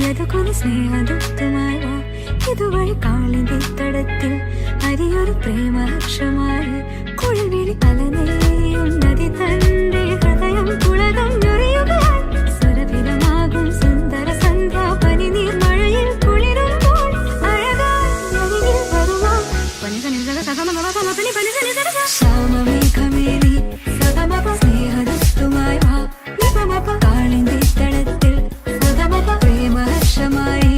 എതുകൊരു സ്നേഹദൂതുമായി വാ ഇതുവഴി കാളിന്തിത്തടത്തിൽ അരിയൊരു പ്രേമഹർഷമായി കുളിവിളി തലനെയ്യും നദി തന്റെ ഹൃദയം കുളകം ഞൊറിയുകയായി സുരഭിരമാകും സുന്ദര സന്ധ്യ പനിനീർ മഴയിൽ കുളിരുമ്പോൾ അഴകായി അരികിൽ വരുമോ ശ്യാമമേഘമേനി സഗമപ സ്നേഹദൂതുമായി വാ നിപമപ കാളിന്തിത്തടത്തിൽ സഗമപ പ്രേമഹർഷമായി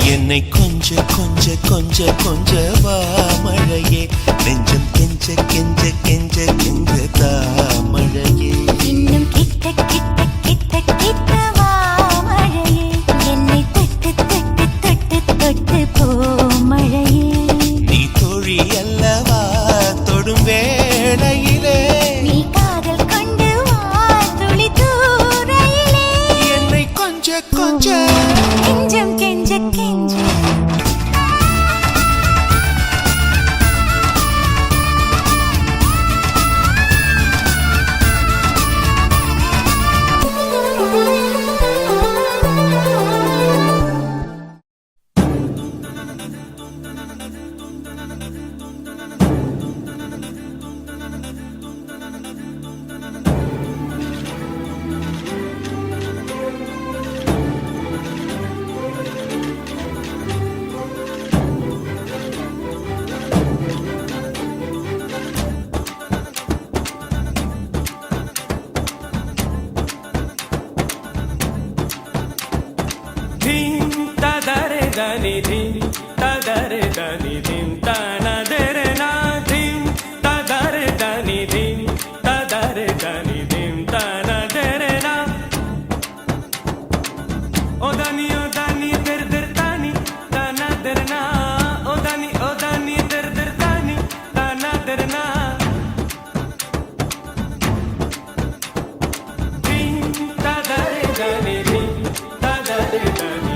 என்னை கொஞ்ச கொஞ்ச கொஞ்ச கொஞ்ச வா மழையே நெஞ்சம் கெஞ்ச கெஞ்ச கெஞ்ச கெஞ்ச தா மழையே இன்னும் கிட்ட கிட்ட கிட்ட கிட்ட வா மழையே என்னை தொட்டு தொட்டு தொட்டு தொட்டு போ மழையே நீ தோழி அல்லவா தொடும் வேளையிலே நீ காதல் கொண்டு வா துளி தூரையிலே என்னை கொஞ்ச கொஞ்ச கெஞ்சம் கெஞ்ச கெஞ்ச దని ధిం తదరే దని ధిం తనదరే నా ధిం తదరే దని ధిం తదరే దని ధిం తనదరే నా ఓ దని దర్ దర్ తని తనదరే నా ఓ దని దర్ దర్ తని తనదరే నా ధిం తదరే దని ధిం తదరే దని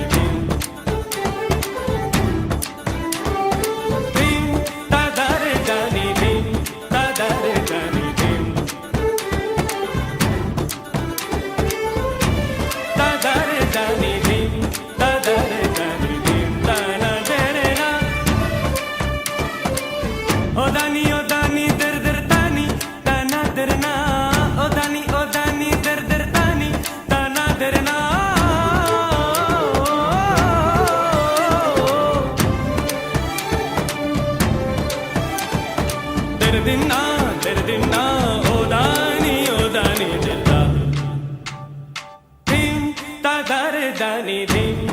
Derdinna, odani, dilla. Dim, ta dare dani dim.